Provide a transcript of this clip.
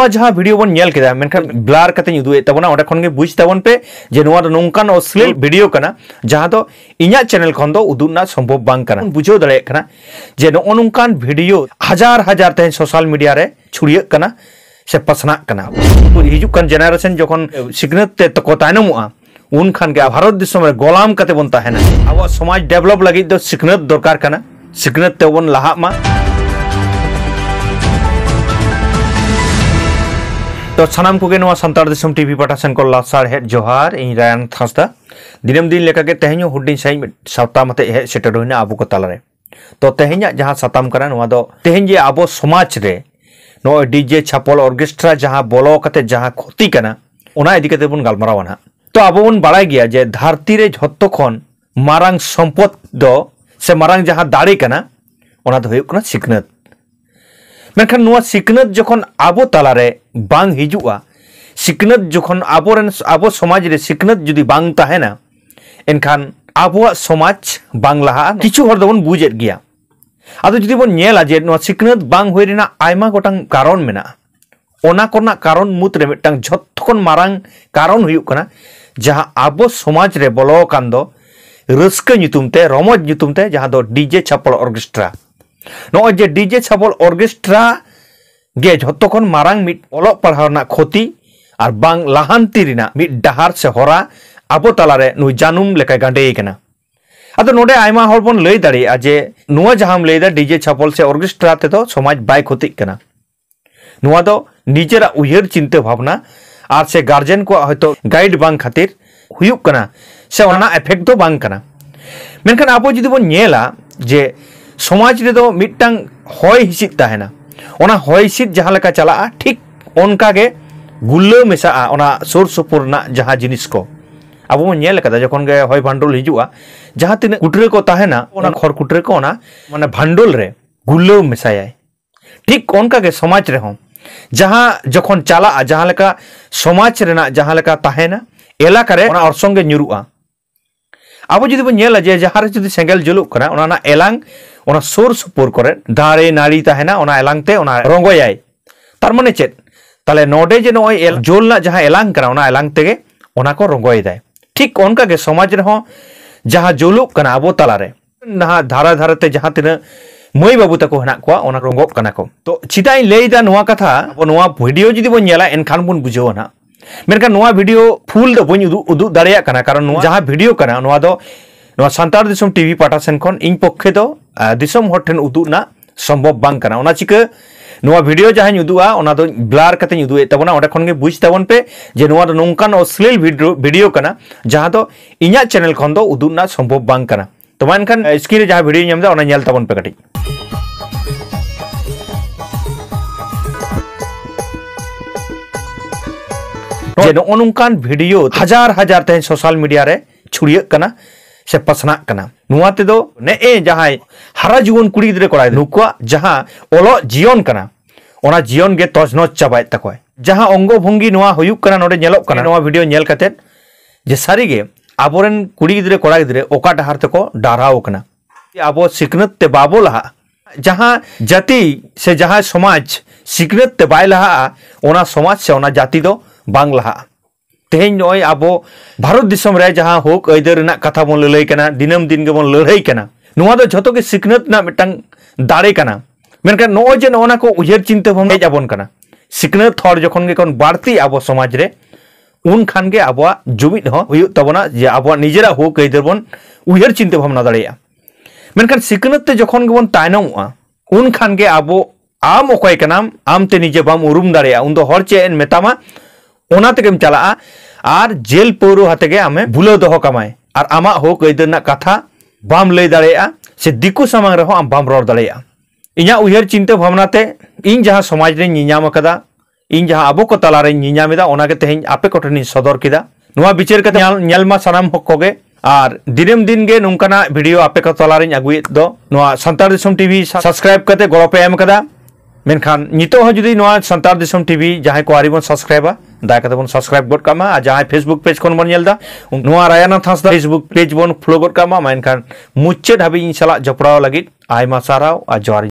जहाँ वीडियो बन nail केदा मेनखान blur कते उदुए तबना ओडे खन गे बुझ ताबन पे जे नोआ नोंकान अश्लील वीडियो कना जहाँ दो इन्या चैनल खन दो उदुना संभव बांग कना बुझो दड़े कना जे नो नोंकान वीडियो हजार हजार ते सोशल मीडिया रे छुड़िए कना से पसना कना हिजुक कन जेनरेशन जखन सिखनत ते तको तायनमुआ उन खान के भारत दिसम रे गोलाम कते बन ताहेना अब समाज डेवलप लगी दो सिखनत दरकार कना सिखनत ते बन लाहा मा तो सानाम को संतार दिसम टीवी पाठासन को लासार हेड जोहार इन रायन थास्ता दिनम दिन लेका के तेहनो हुडिन साइ सावता मते हे सेटर होइना आबो को तालारे तो तेहना जहां साताम करा नोआ दो तेहन जे आबो समाज रे नो डीजे छापल ऑर्केस्ट्रा जहां बोलो कते जहां क्षति कना ओना इदि कते बन गालमारावना तो आबो बन बाड़ाय गया जे धरती रे झत्तो खन मारांग सम्पद दो से मारांग जहां दाड़ी कना ओना दो हुयुक कना सिखनत मेनखान नुआ सिखनत जखन आबो तालारे बांग हिजुआ सिखनत जखन आबो समाज रे सिखनत जुदी बांग ताहेना एनखान आबोआ समाज बांग लहा किछु हर दोबन बुझेत गया आदो जुदी बन नेला जे नुआ सिखनत बांग होय रेना आयमा गोटां कारण मेना ओना कोना कारण मुत रे मिटां झत्तखन मारांग कारण हुयुक कना जहां आबो समाज रे बोलो कान दो रस्का nyutumते रमज nyutumते जहां दो डीजे छापल ऑर्केस्ट्रा नो जे डीजे छापल ऑर्केस्ट्रा गे झत्तखन मारांग मिट ओलो पढ़ावना क्षति और बांग लाहांती रिना मिट डहार से हरा आबो तालारे नु जानुम लेका गांडे कना आदो नोडे आयमा हर बन लई दाड़िया जे नुआ जहां लईदा डीजे छापल से ऑर्केस्ट्रा ते तो समाज बाय क्षति कना नुआ दो निजेरा उयहर चिंता भावना और से गार्जियन को हयतो गाइड बांग खातिर हुयुक कना से ओना इफेक्ट दो बांग कना मेनखान आबो जुदी बन नेला जे समाज रे दो मिटांग होय हिसित ताहेना ओना होय हिसित जहां लेका चला ठीक ओनका गे गुल्लो मेसा ओना सुर सुपुर ना जहां जिनिस को अब वो नेल कदा जखन गे होय भांडोल हिजुआ जहां तिन कुटरे को ताहेना ओना खर कुटरे को ओना माने भांडोल रे गुल्लो मेसाय ठीक ओनका गे समाज रे हो जहां जखन चला जहां लेका समाज रेना जहां लेका ताहेना एलाका रे ओना अरसंगे न्युरुआ अब जुदी बन नेला जे जहां रे जुदी सेंगेल जुलुक कना ओना ना एलांग ओना सुर सुपुर करे दारे नाड़ी ताहेना ओना एलांग ते ओना रंगोयाय तार माने चेत ताले नोडे जे नोय एल जोलना जहां एलांग करा ओना एलांग तेगे ओना को रंगोय दाय ठीक ओनका गे समाज रे हो जहां जुलुक कना अबो तालारे ना धारा धारा ते जहां तिना मई बाबू तको हना को ओना रंगोक कना को तो चिताई लेइदा नोआ कथा अब नोआ वीडियो जुदी बन नेला एनखान बन बुझो ना मेनखान नोआ वीडियो फुल दो बन उदु दाड़िया कना कारण नोआ जहां वीडियो कना नोआ दो नोआ संतार दिसम टीवी पाठासन खन इन पक्षे दो दिसम हर ठेन उदुना संभव बांग कना ओना चिका नोआ वीडियो जहां उदुआ ओना दो ब्लार कते उदुए तबना ओडे खन गे बुझ ताबन पे जे नोआ दो नोंकान अश्लील वीडियो कना जहां दो इन्या चैनल खन दो उदुना संभव बांग कना तो मानखान स्क्रीन रे जहां वीडियो नेमदा ओना नेल ताबन पे कटी जे नो नोंकान वीडियो हजार हजार ते सोशल मीडिया रे छुड़िए कना से पसना कना नुआ ते दो ने ए जहां हरा जीवन कुड़ी गिदरे कोड़ा नुकुआ जहां ओलो जीवन कना ओना जीवन गे तजनोज चाबाय तकोय जहां अंगो भंगी नुआ हुयुक कना नोडे नेलोक कना नुआ वीडियो नेल कते जे सारी गे आबोरेन कुड़ी गिदरे कोड़ा गिदरे ओका डहार तको डाराव कना आबो सिखनत ते बाबो लहा जहां जाति से जहां समाज सिखनत ते बाय लहा ओना समाज से ओना जाति दो बांग लहा तेहन नोय आबो भारत दिसम रे जहां होक अइदर ना कथा बन ललई कना दिनम दिन के बन लड़ई कना नुआ दो झतो के सिखनत ना मिटांग दाड़े कना मेनखान नोय जे नोना को उयहर चिंता भावना हेज आबोन कना सिखनत हर जखन गे कोन बाड़ती आबो समाज रे उन खान गे आबोआ जुमिद हो हुयु तबना जे आबोआ निजेरा होक अइदर बन उयहर चिंता भावना दाड़ेया मेनखान सिखनत ते जखन गे बन तायनमआ उन खान गे आबो आम ओकय कनाम आम ते निजे बाम उरुम दाड़ेया उन दो हर चे एन मेतामा ओना तेगेम चला और जेल पौरो हातेगे आमे बुलो दोहो कमाय और आमा होक अइदर ना कथा बाम लई दाड़ेया से दिकु सामांग रहो आम बाम रोड दाड़ेया इन्या उयहर चिंता भावना ते इन जहां समाज रे नियाम कदा इन जहां आबो को तला रे नियामेदा ओना के तेहन आपे कोठनी सदर केदा नुआ विचार कते नेलमा सानाम हक्कोगे और दिनम दिन गे नोंकाना वीडियो आपे को तला रे आगुयेत दो नुआ संतार दिसम टीवी सब्सक्राइब कते गड़ो पे एम कदा मेनखान नितो हो जुदी नुआ संतार दिसम टीवी जहां को आरिबन सब्सक्राइबा दाया कते बन सब्सक्राइब गड कामा आ जहां फेसबुक पेज खन बन नेलदा नुआ रायनाथ हांसदा फेसबुक पेज बन फॉलो गड कामा मेनखान मुच्चे धाबी सला जपड़ाव लगित आयमा साराव आ जोहार।